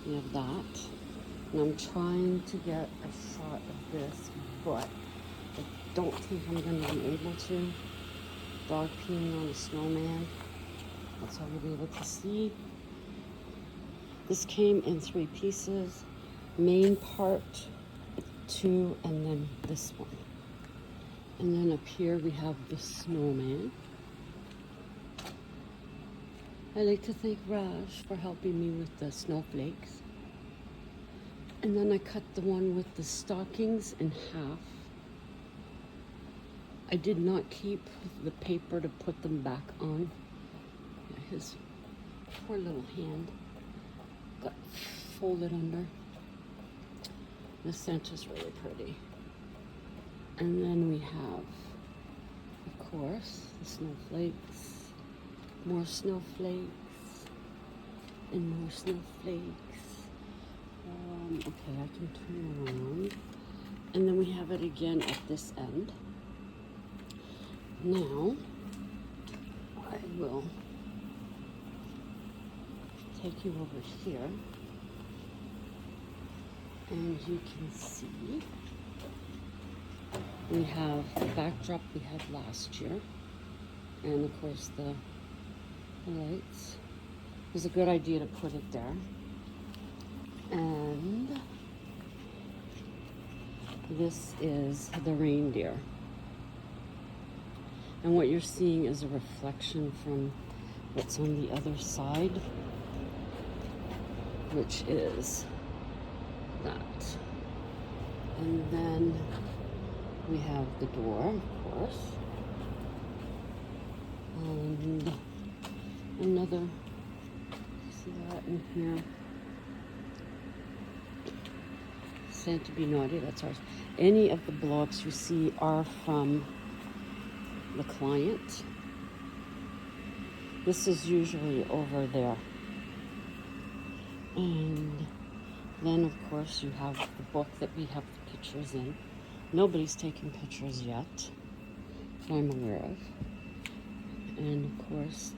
We have that. And I'm trying to get a shot of this, but I don't think I'm going to be able to. Dog peeing on a snowman. That's all you'll be able to see. This came in 3 pieces. Main part, 2, and then this one. And then up here we have the snowman. I like to thank Raj for helping me with the snowflakes. And then I cut the one with the stockings in half. I did not keep the paper to put them back on. Yeah, his poor little hand got folded under. The Santa's really pretty. And then we have, of course, the snowflakes, more snowflakes, and more snowflakes. Okay, I can turn around. And then we have it again at this end. Now, I will take you over here. And you can see we have the backdrop we had last year. And of course the lights. It was a good idea to put it there. And this is the reindeer. And what you're seeing is a reflection from what's on the other side, which is that. And then we have the door, of course. And another, see that in here? Santa Be Naughty, that's ours. Any of the blow-ups you see are from the client. This is usually over there. And then, of course, you have the book that we have the pictures in. Nobody's taken pictures yet, that I'm aware of. And, of course,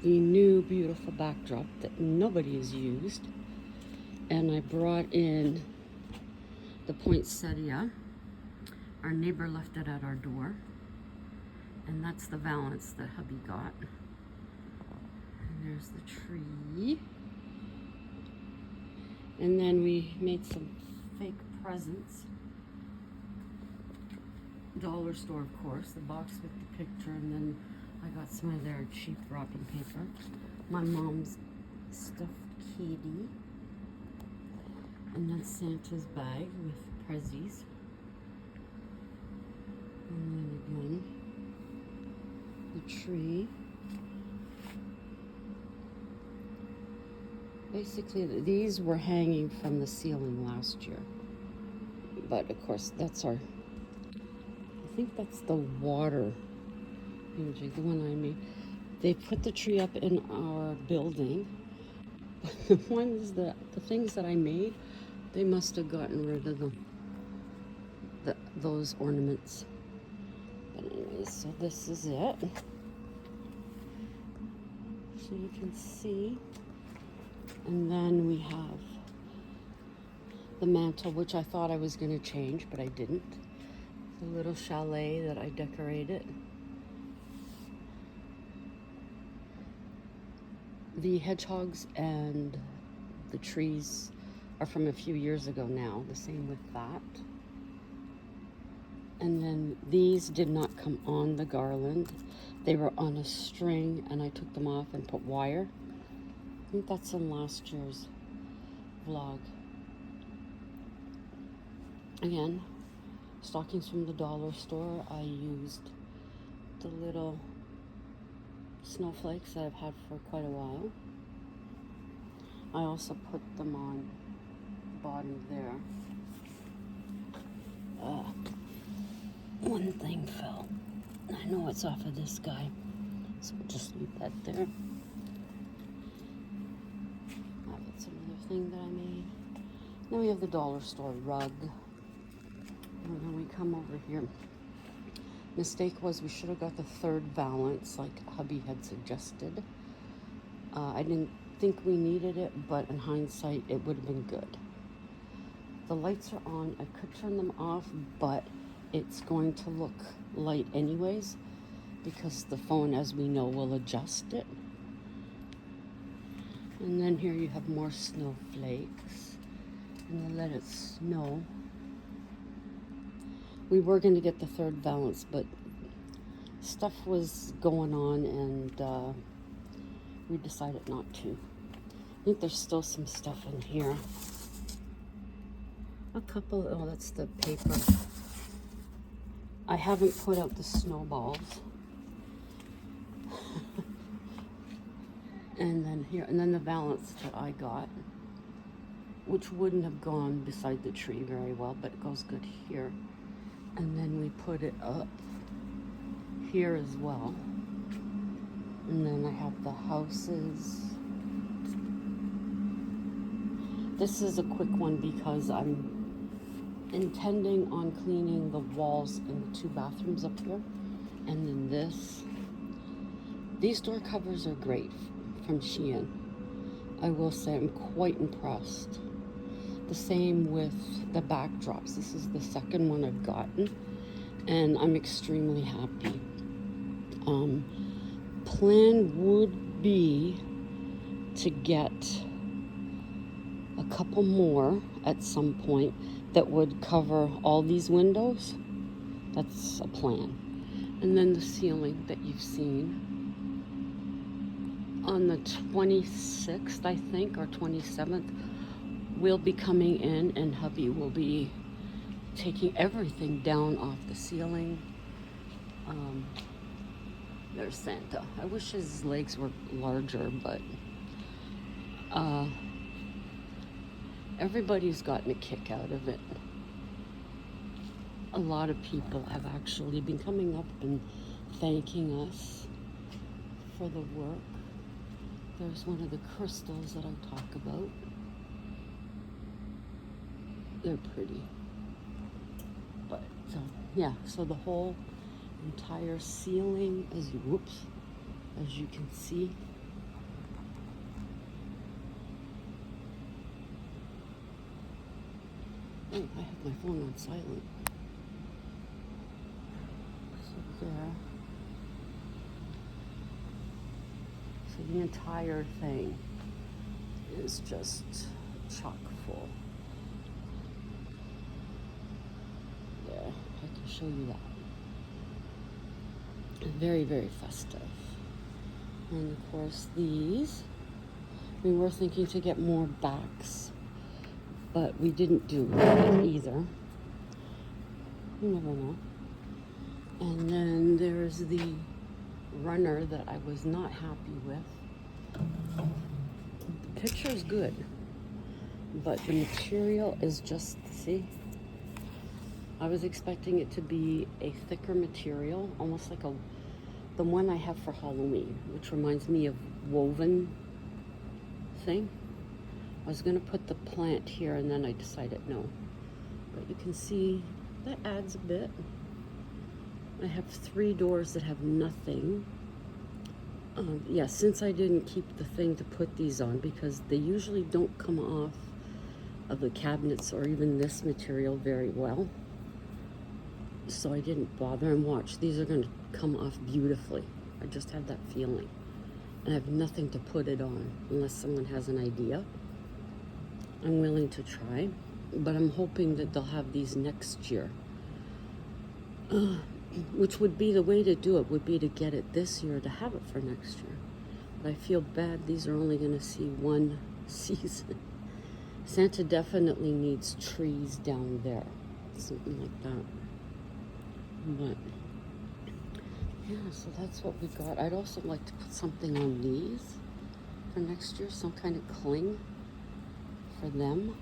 the new beautiful backdrop that nobody has used. And I brought in the poinsettia. Our neighbor left it at our door. And that's the valance that hubby got. And there's the tree. And then we made some fake presents. Dollar store, of course, the box with the picture, and then I got some of their cheap wrapping paper. My mom's stuffed kitty. And then Santa's bag with prezzies. And then again, the tree. Basically, these were hanging from the ceiling last year. But of course, that's our, I think that's the water energy, the one I made. They put the tree up in our building. But the ones that, the things that I made, they must have gotten rid of them. Those ornaments. But anyways, so this is it. So you can see. And then we have the mantle, which I thought I was going to change, but I didn't. The little chalet that I decorated. The hedgehogs and the trees are from a few years ago now. The same with that. And then these did not come on the garland. They were on a string, and I took them off and put wire. I think that's in last year's vlog. Again, stockings from the dollar store. I used the little snowflakes that I've had for quite a while. I also put them on the bottom there. One thing fell. I know it's off of this guy, so we'll just leave that there. That's another thing that I made. Then we have the dollar store rug. And then we come over here. Mistake was we should have got the third valance like hubby had suggested. I didn't think we needed it, but in hindsight, it would have been good. The lights are on. I could turn them off, but it's going to look light anyways because the phone, as we know, will adjust it. And then here you have more snowflakes. And they let it snow. We were going to get the third valance, but stuff was going on and we decided not to. I think there's still some stuff in here. A couple, oh, that's the paper. I haven't put out the snowballs. And then here, and then the valance that I got, which wouldn't have gone beside the tree very well, but it goes good here. And then we put it up here as well. And then I have the houses. This is a quick one because I'm intending on cleaning the walls in the 2 bathrooms up here. And then this. These door covers are great from Shein. I will say I'm quite impressed. The same with the backdrops. This is the second one I've gotten, and I'm extremely happy. Plan would be to get a couple more at some point that would cover all these windows. That's a plan. And then the ceiling that you've seen. On the 26th, I think, or 27th, we'll be coming in and hubby will be taking everything down off the ceiling. There's Santa. I wish his legs were larger, but everybody's gotten a kick out of it. A lot of people have actually been coming up and thanking us for the work. There's one of the crystals that I talk about. They're pretty. But yeah, so the whole entire ceiling as you can see. Oh, I have my phone on silent. So there. So the entire thing is just chock full. There, I can show you that. Very, very festive. And of course these, we were thinking to get more backs, but we didn't do that either. You never know. And then there's the runner that I was not happy with. The picture is good, but the material is just, see? I was expecting it to be a thicker material, almost like the one I have for Halloween, which reminds me of woven thing. I was gonna put the plant here and then I decided no. But you can see that adds a bit. I have 3 doors that have nothing. Yeah, since I didn't keep the thing to put these on because they usually don't come off of the cabinets or even this material very well. So I didn't bother, and watch, these are going to come off beautifully. I just have that feeling. And I have nothing to put it on unless someone has an idea. I'm willing to try, but I'm hoping that they'll have these next year. Which would be the way to do it, would be to get it this year to have it for next year. But I feel bad these are only going to see one season. Santa definitely needs trees down there, something like that. But yeah, so that's what we got. I'd also like to put something on these for next year, some kind of cling for them.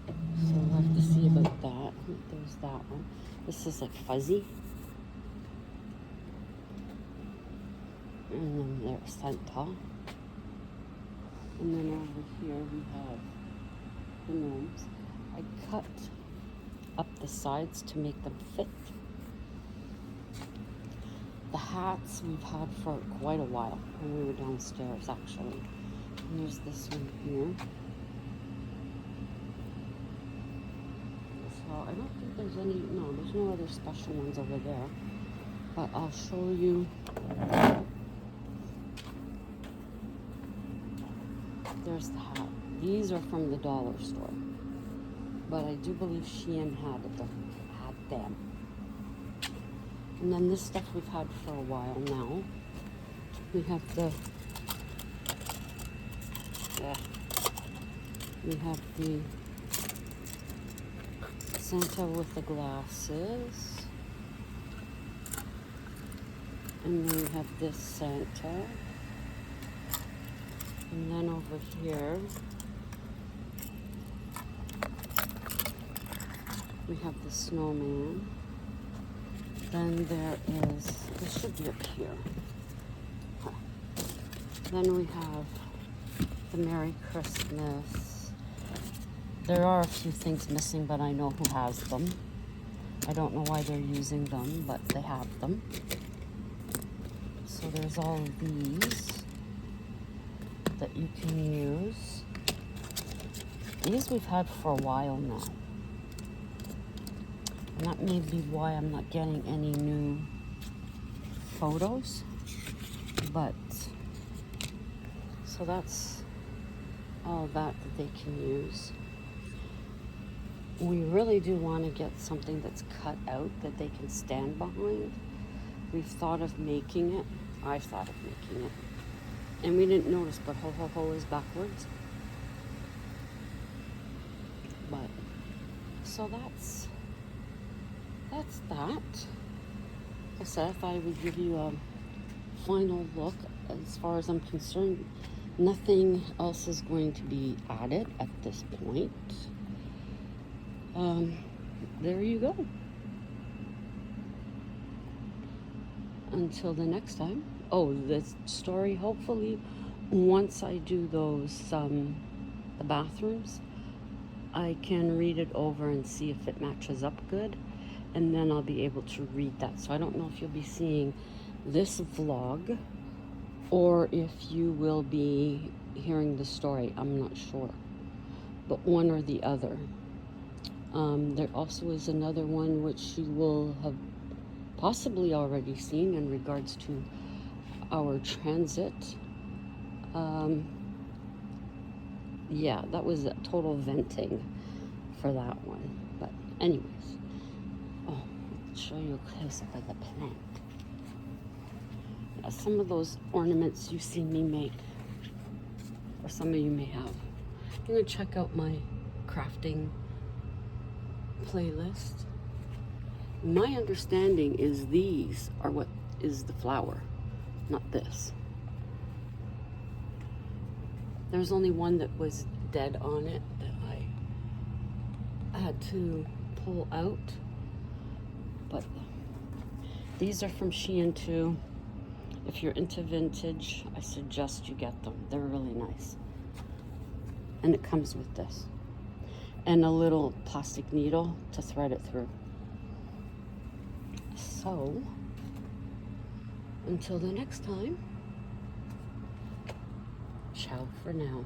So we'll have to see about that. There's that one. This is like fuzzy. And then there's Santa. And then over here we have the gnomes. I cut up the sides to make them fit. The hats we've had for quite a while when we were downstairs, actually. And there's this one here. So I don't think there's any, no, there's no other special ones over there. But I'll show you. There's the hat. These are from the dollar store. But I do believe Shein had them. And then this stuff we've had for a while now. We have the Santa with the glasses. And then we have this Santa. And then over here, we have the snowman. Then there is, this should be up here. Huh. Then we have the Merry Christmas. There are a few things missing, but I know who has them. I don't know why they're using them, but they have them. So there's all of these that you can use. These we've had for a while now. And that may be why I'm not getting any new photos. But, so that's all that they can use. We really do want to get something that's cut out that they can stand behind. We've thought of making it. I've thought of making it. And we didn't notice, but ho ho ho is backwards. But, so that's that. Like I said, I thought I would give you a final look. As far as I'm concerned, nothing else is going to be added at this point. There you go. Until the next time. Oh, the story, hopefully, once I do those, the bathrooms, I can read it over and see if it matches up good. And then I'll be able to read that. So I don't know if you'll be seeing this vlog or if you will be hearing the story. I'm not sure. But one or the other. There also is another one which you will have possibly already seen in regards to our transit. Yeah, that was a total venting for that one. But anyways, oh, I'll show you a close-up of the plant. Yeah, some of those ornaments you've seen me make, or some of you may have. You're gonna check out my crafting playlist. My understanding is these are what is the flower, not this. There's only one that was dead on it that I had to pull out. But these are from Shein too. If you're into vintage, I suggest you get them. They're really nice. And it comes with this. And a little plastic needle to thread it through. So, until the next time, ciao for now.